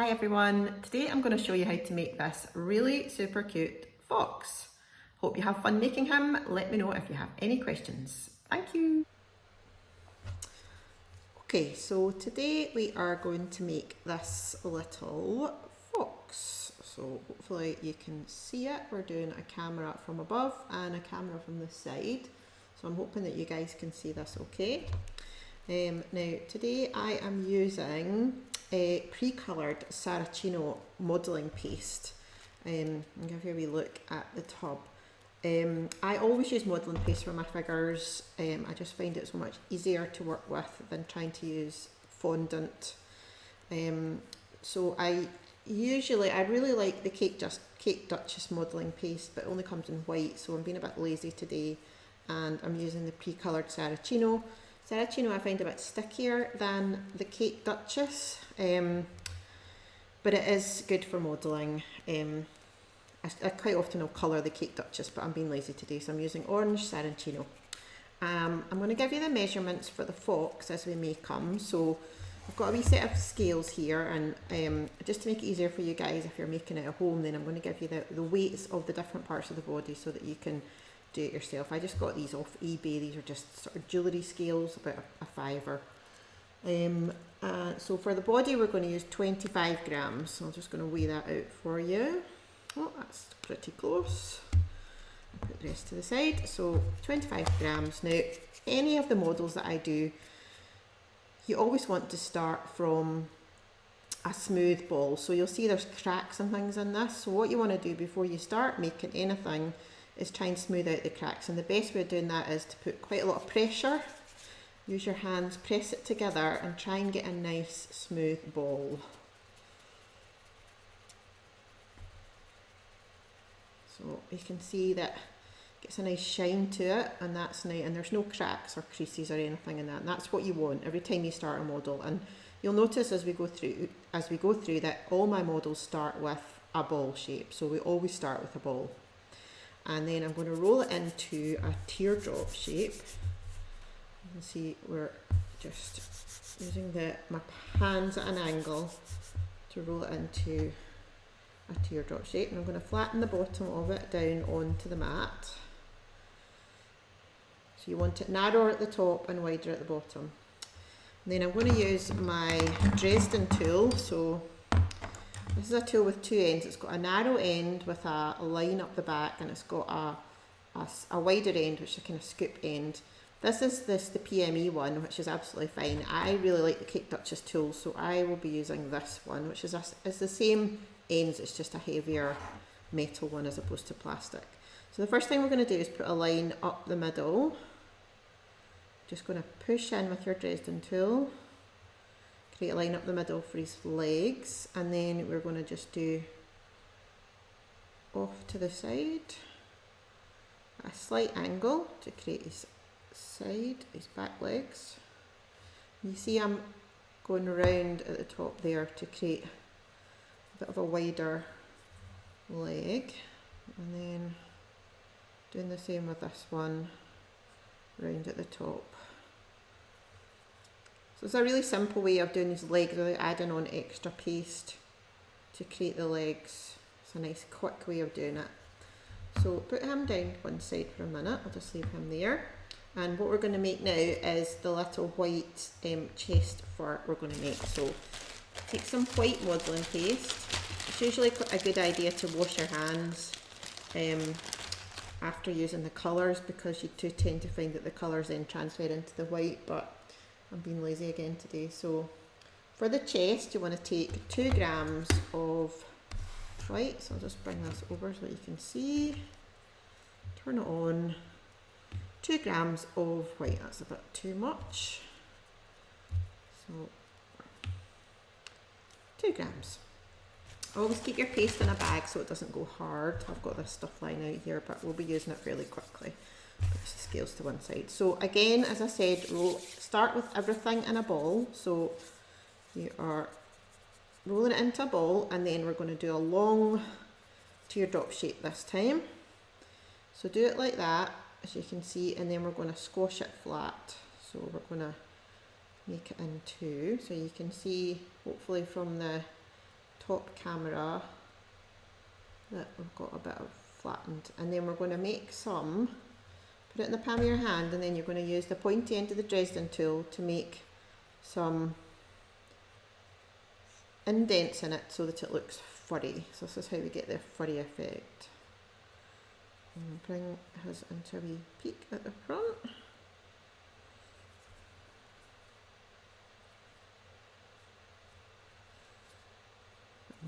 Hi everyone, today I'm going to show you how to make this really super cute fox. Hope you have fun making him. Let me know if you have any questions. Thank you. Okay, so today we are going to make this little fox. So hopefully you can see it. We're doing a camera from above and a camera from the side. So I'm hoping that you guys can see this okay. Now today I am using a pre-coloured Saracino modelling paste. I'll give you a wee look at the tub. I always use modelling paste for my figures. I just find it so much easier to work with than trying to use fondant. So I really like the Cake Duchess modelling paste, but it only comes in white, so I'm being a bit lazy today and I'm using the pre-coloured Saracino. Saracino I find a bit stickier than the Cake Duchess, but it is good for modelling. I quite often will colour the Cake Duchess, but I'm being lazy today, so I'm using orange Saracino. I'm going to give you the measurements for the fox as we make them. So I've got a wee set of scales here, and just to make it easier for you guys if you're making it at home, then I'm going to give you the weights of the different parts of the body so that you can do it yourself. I just got these off eBay. These are just sort of jewellery scales, about a fiver. So for the body we're going to use 25 grams. So I'm just going to weigh that out for you. Oh, that's pretty close. I'll put the rest to the side. So 25 grams. Now, any of the models that I do, you always want to start from a smooth ball. So you'll see there's cracks and things in this. So what you want to do before you start making anything is try and smooth out the cracks. And the best way of doing that is to put quite a lot of pressure. Use your hands, press it together and try and get a nice smooth ball. So you can see that it gets a nice shine to it, and that's nice, and there's no cracks or creases or anything in that, and that's what you want every time you start a model. And you'll notice as we go through that all my models start with a ball shape, so we always start with a ball. And then I'm going to roll it into a teardrop shape. You can see we're just using my hands at an angle to roll it into a teardrop shape, and I'm going to flatten the bottom of it down onto the mat. So you want it narrower at the top and wider at the bottom. And then I'm going to use my Dresden tool. So this is a tool with two ends. It's got a narrow end with a line up the back, and it's got a wider end, which is a kind of scoop end. This is the PME one, which is absolutely fine. I really like the Cake Duchess tool, so I will be using this one, which is the same ends, it's just a heavier metal one as opposed to plastic. So the first thing we're going to do is put a line up the middle. Just going to push in with your Dresden tool, create a line up the middle for his legs, and then we're going to just do off to the side a slight angle to create his back legs. You see I'm going around at the top there to create a bit of a wider leg, and then doing the same with this one round at the top. So it's a really simple way of doing these legs without adding on extra paste to create the legs. It's a nice quick way of doing it. So put him down one side for a minute. I'll just leave him there. And what we're going to make now is the little white chest fur we're going to make. So take some white modelling paste. It's usually a good idea to wash your hands after using the colours, because you do tend to find that the colours then transfer into the white, but I'm being lazy again today. So for the chest you want to take 2 grams of white. So I'll just bring this over so that you can see. Turn it on. 2 grams of white, that's a bit too much. So 2 grams. Always keep your paste in a bag so it doesn't go hard. I've got this stuff lying out here, but we'll be using it fairly quickly. Put the scales to one side. So again, as I said, we'll start with everything in a ball. So you are rolling it into a ball, and then we're going to do a long teardrop shape this time. So do it like that, as you can see, and then we're going to squash it flat. So we're going to make it in two, so you can see hopefully from the top camera that we've got a bit of flattened, and then we're going to make some, put it in the palm of your hand, and then you're going to use the pointy end of the Dresden tool to make some indents in it so that it looks furry. So this is how we get the furry effect. And bring his into a wee peak at the front.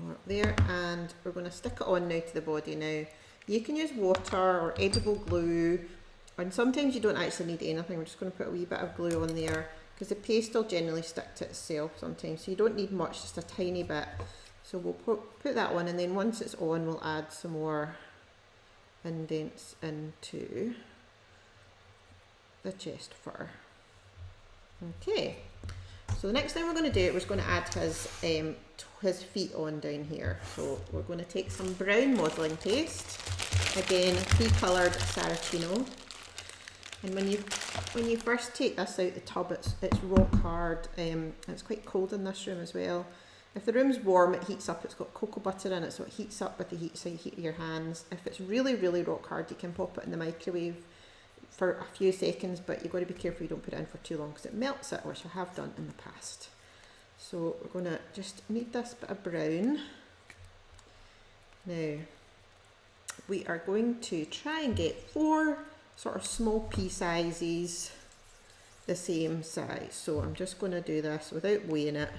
More up there, and we're going to stick it on now to the body. Now you can use water or edible glue, and sometimes you don't actually need anything. We're just going to put a wee bit of glue on there because the paste will generally stick to itself sometimes, so you don't need much, just a tiny bit. So we'll put that on, and then once it's on we'll add some more indents into the chest fur. Okay, so the next thing we're going to do, we're going to add his feet on down here. So we're going to take some brown modelling paste, again pre-coloured Saracino, and when you first take this out the tub, it's rock hard. It's quite cold in this room as well. If the room's warm, it heats up. It's got cocoa butter in it, so it heats up with the heat, so you heat your hands. If it's really, really rock hard, you can pop it in the microwave for a few seconds, but you've got to be careful you don't put it in for too long because it melts it, which I have done in the past. So we're going to just need this bit of brown. Now, we are going to try and get 4 sort of small pea sizes the same size. So I'm just going to do this without weighing it.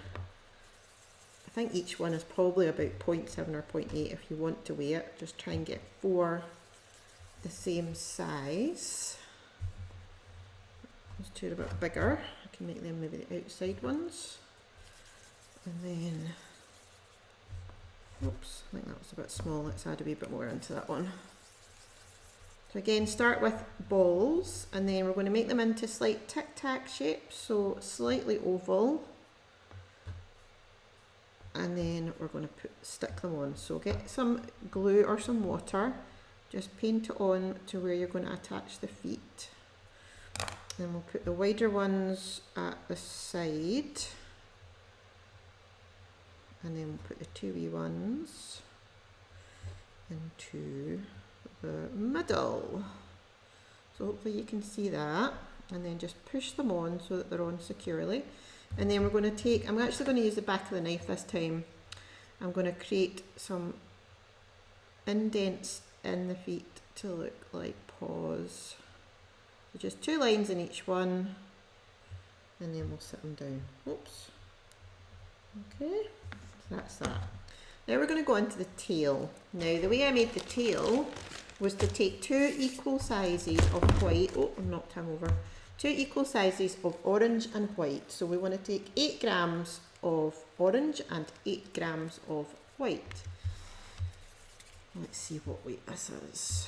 I think each one is probably about 0.7 or 0.8 if you want to weigh it. Just try and get 4 the same size. Those 2 are a bit bigger. I can make them maybe the outside ones. And then, oops, I think that was a bit small. Let's add a wee bit more into that one. So again, start with balls, and then we're going to make them into slight tic-tac shapes, so slightly oval. And then we're going to stick them on. So get some glue or some water, just paint it on to where you're going to attach the feet. Then we'll put the wider ones at the side, and then we'll put the 2 wee ones into the middle. So hopefully you can see that, and then just push them on so that they're on securely. And then we're going to take, I'm actually going to use the back of the knife this time. I'm going to create some indents in the feet to look like paws. So just 2 lines in each one, and then we'll sit them down. Oops. Okay, so that's that. Now we're going to go into the tail. Now the way I made the tail was to take 2 equal sizes of white. Oh, I knocked him over. 2 equal sizes of orange and white. So we want to take 8 grams of orange and 8 grams of white. Let's see what weight this is.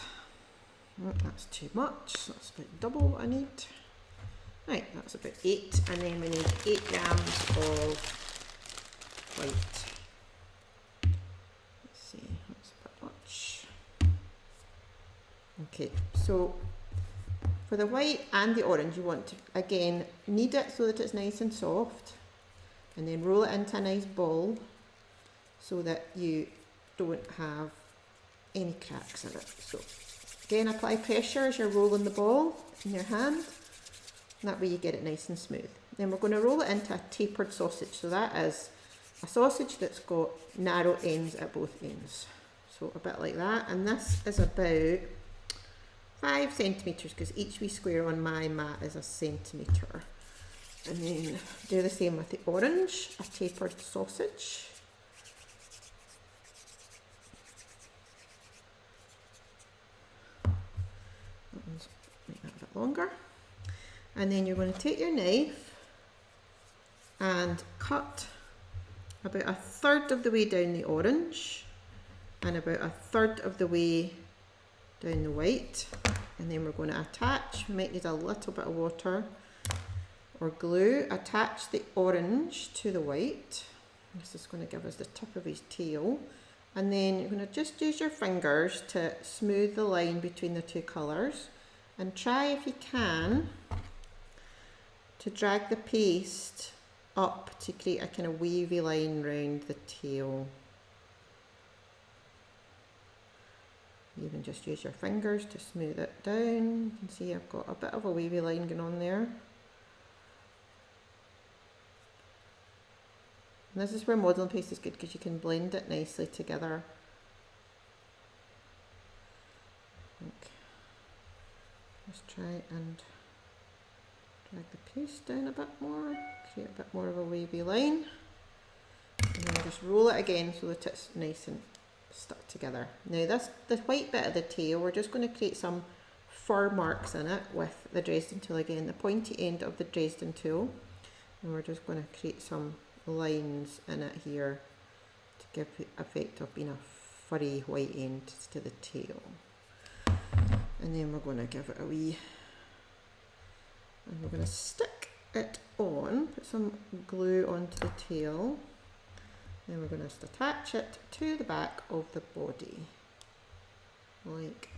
Oh, that's too much. That's about double what I need. Right, that's about 8. And then we need 8 grams of white. Let's see, that's a bit much. Okay, so for the white and the orange, you want to, again, knead it so that it's nice and soft, and then roll it into a nice ball so that you don't have any cracks in it. So again, apply pressure as you're rolling the ball in your hand, and that way you get it nice and smooth. Then we're going to roll it into a tapered sausage. So that is a sausage that's got narrow ends at both ends. So a bit like that, and this is about 5 centimetres because each wee square on my mat is a centimetre. And then do the same with the orange, a tapered sausage. Make that a bit longer. And then you're going to take your knife and cut about 1/3 of the way down the orange and about 1/3 of the way down the white, and then we're going to attach, we might need a little bit of water or glue, attach the orange to the white. This is going to give us the tip of his tail, and then you're going to just use your fingers to smooth the line between the 2 colours, and try if you can to drag the paste up to create a kind of wavy line round the tail. even just use your fingers to smooth it down. You can see I've got a bit of a wavy line going on there. And this is where modelling paste is good because you can blend it nicely together. Just try and drag the paste down a bit more, create a bit more of a wavy line, and then just roll it again so that it's nice and stuck together. Now the white bit of the tail, we're just going to create some fur marks in it with the Dresden tool again, the pointy end of the Dresden tool, and we're just going to create some lines in it here to give the effect of being a furry white end to the tail. And then we're going to give it a wee, and we're going to stick it on, put some glue onto the tail, then we're going to just attach it to the back of the body, like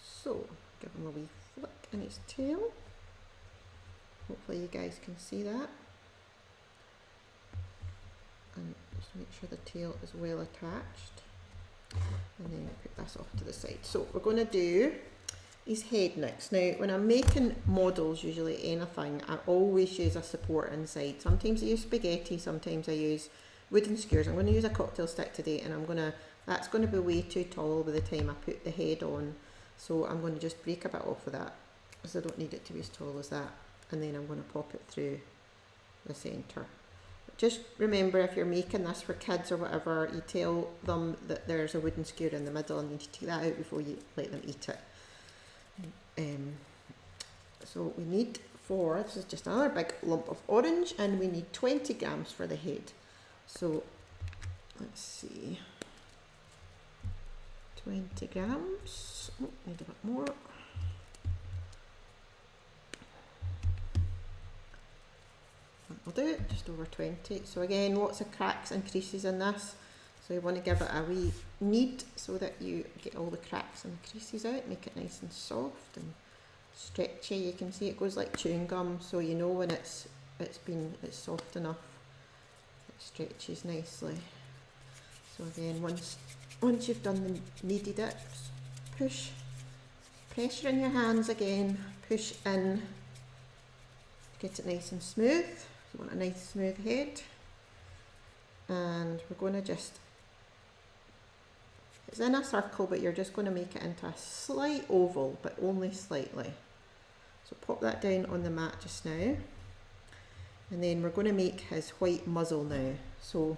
so. Give him a wee flick in its tail. Hopefully you guys can see that. And just make sure the tail is well attached. And then put this off to the side. So we're going to do his head next. Now when I'm making models, usually anything, I always use a support inside. Sometimes I use spaghetti, sometimes I use wooden skewers. I'm going to use a cocktail stick today, and that's going to be way too tall by the time I put the head on. So I'm going to just break a bit off of that because I don't need it to be as tall as that. And then I'm going to pop it through the centre. Just remember, if you're making this for kids or whatever, you tell them that there's a wooden skewer in the middle and you need to take that out before you let them eat it. So we need this is just another big lump of orange, and we need 20 grams for the head. So let's see, 20 grams, oh, need a bit more. I'll do it, just over 20. So again, lots of cracks and creases in this. So you want to give it a wee knead so that you get all the cracks and creases out, make it nice and soft and stretchy. You can see it goes like chewing gum, so you know when it's soft enough, it stretches nicely. So again, once you've done the kneaded it, push, pressure in your hands again, push in, get it nice and smooth. You want a nice smooth head, and we're going to just, it's in a circle, but you're just going to make it into a slight oval, but only slightly. So pop that down on the mat just now, and then we're going to make his white muzzle now. So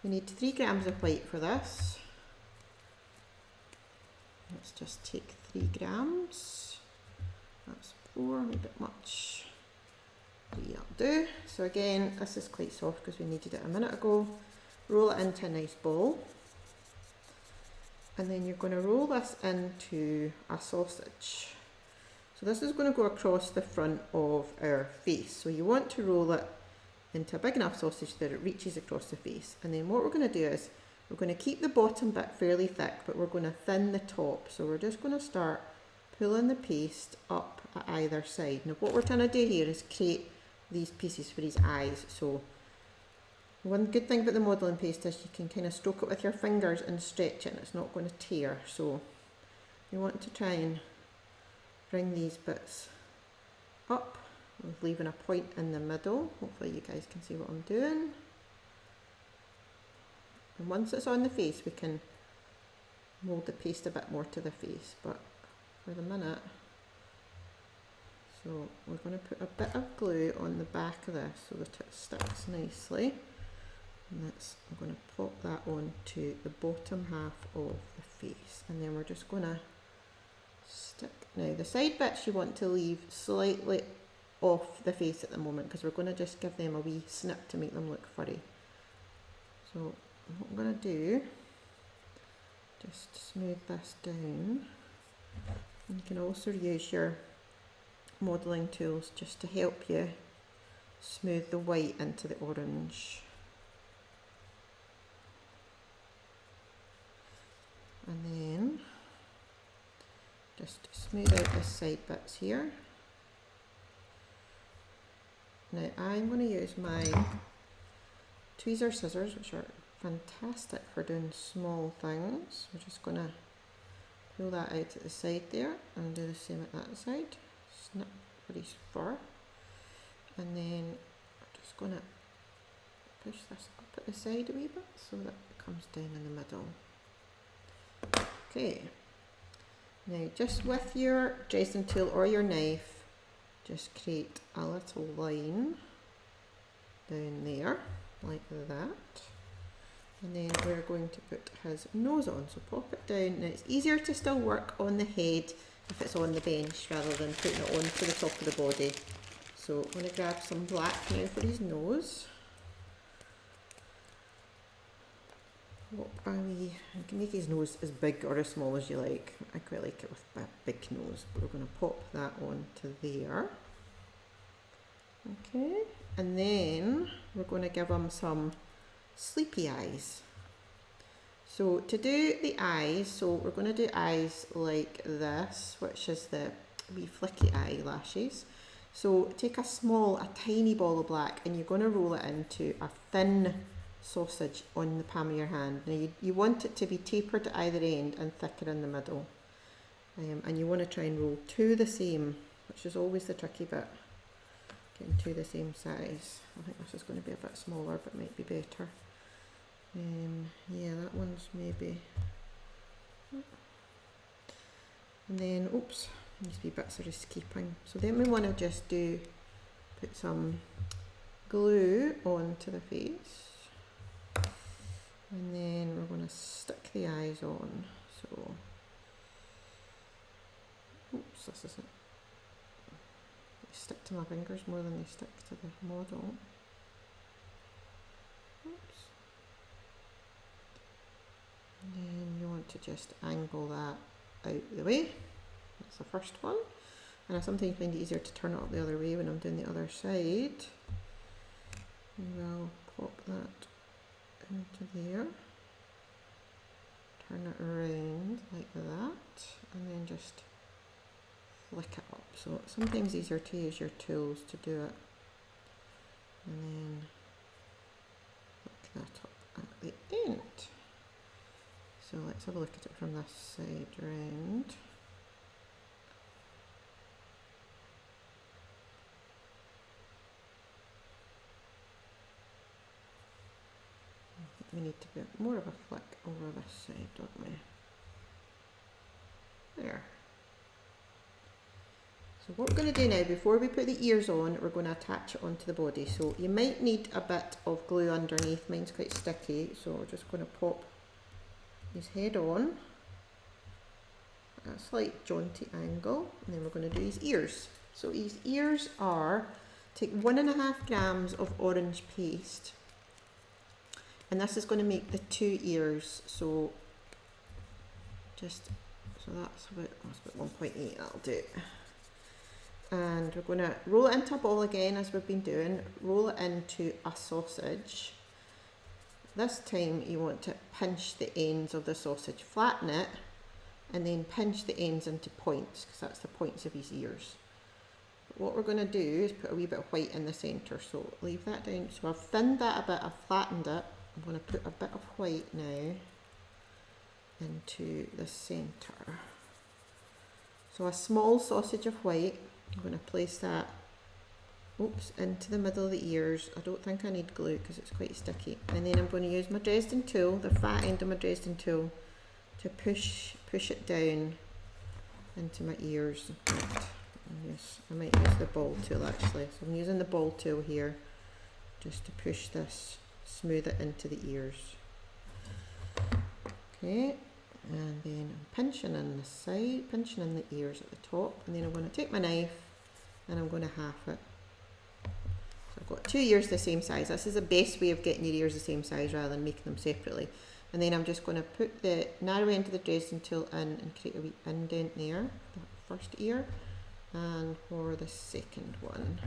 we need 3 grams of white for this. Let's just take 3 grams. That's 4, a bit much. 3 will do. So again, this is quite soft because we needed it a minute ago. Roll it into a nice ball, and then you're going to roll this into a sausage. So this is going to go across the front of our face. So you want to roll it into a big enough sausage that it reaches across the face. And then what we're going to do is we're going to keep the bottom bit fairly thick, but we're going to thin the top. So we're just going to start pulling the paste up at either side. Now what we're trying to do here is create these pieces for his eyes. So one good thing about the modelling paste is you can kind of stroke it with your fingers and stretch it, and it's not going to tear. So you want to try and bring these bits up with leaving a point in the middle. Hopefully you guys can see what I'm doing. And once it's on the face, we can mould the paste a bit more to the face, but for the minute, so we're going to put a bit of glue on the back of this so that it sticks nicely. And I'm going to pop that onto the bottom half of the face, and then we're just going to stick. Now the side bits you want to leave slightly off the face at the moment, because we're going to just give them a wee snip to make them look furry. So what I'm going to do, just smooth this down. And you can also use your modelling tools just to help you smooth the white into the orange. And then just smooth out the side bits here. Now I'm going to use my tweezer scissors, which are fantastic for doing small things. We're just going to pull that out at the side there and do the same at that side. Snip for his fur. And then I'm just going to push this up at the side a wee bit so that it comes down in the middle. Okay. Now just with your Dresden tool or your knife, just create a little line down there like that. And then we're going to put his nose on, so pop it down. Now it's easier to still work on the head if it's on the bench rather than putting it onto the top of the body. So I'm going to grab some black now for his nose. You can make his nose as big or as small as you like. I quite like it with a big nose, but we're going to pop that onto there. Okay, and then we're going to give him some sleepy eyes. So to do the eyes, so we're going to do eyes like this, which is the wee flicky eyelashes. So take a tiny ball of black, and you're going to roll it into a thin sausage on the palm of your hand. Now you want it to be tapered at either end and thicker in the middle. And you want to try and roll two the same, which is always the tricky bit. Getting two the same size. I think this is going to be a bit smaller, but might be better. Yeah, that one's maybe. And then, oops, these wee bits are escaping. So then we want to just put some glue onto the face. And then we're going to stick the eyes on. So, oops, this isn't. They stick to my fingers more than they stick to the model. Oops. And then you want to just angle that out the way. That's the first one. And I sometimes find it easier to turn it up the other way when I'm doing the other side. And we'll pop that into there. Turn it around like that. And then just flick it up. So it's sometimes easier to use your tools to do it. And then flick that up at the end. So let's have a look at it from this side round. We need to get more of a flick over this side, don't we? There. So what we're going to do now, before we put the ears on, we're going to attach it onto the body. So you might need a bit of glue underneath. Mine's quite sticky, so we're just going to pop his head on at a slight jaunty angle, and then we're going to do his ears. So his ears are, take 1.5 grams of orange paste, and this is going to make the 2 ears. So that's about 1.8, that'll do. And we're going to roll it into a ball again, as we've been doing. Roll it into a sausage. This time you want to pinch the ends of the sausage, flatten it, and then pinch the ends into points, because that's the points of his ears. But what we're going to do is put a wee bit of white in the centre, so leave that down. So I've thinned that a bit, I've flattened it. I'm going to put a bit of white now into the centre. So a small sausage of white, I'm going to place that into the middle of the ears. I don't think I need glue because it's quite sticky. And then I'm going to use my Dresden tool, the fat end of my Dresden tool, to push it down into my ears. I might use the ball tool actually. So I'm using the ball tool here just to push this, smooth it into the ears. Okay, and then I'm pinching in the side, pinching in the ears at the top, and then I'm going to take my knife and I'm going to half it. So I've got 2 ears the same size. This is the best way of getting your ears the same size rather than making them separately. And then I'm just going to put the narrow end of the Dresden tool in and create a wee indent there, the first ear, and for the second one.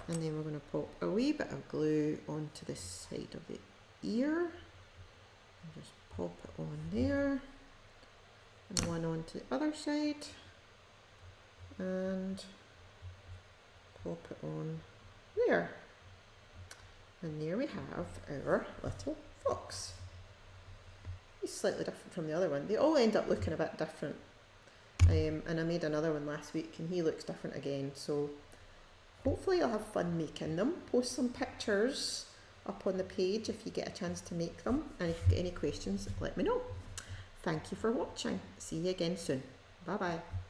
And then we're going to pop a wee bit of glue onto the side of the ear. And just pop it on there. And one onto the other side. And pop it on there. And there we have our little fox. he's slightly different from the other one. They all end up looking a bit different. And I made another one last week and he looks different again. So hopefully you'll have fun making them. Post some pictures up on the page if you get a chance to make them. And if you get any questions, let me know. Thank you for watching. See you again soon. Bye bye.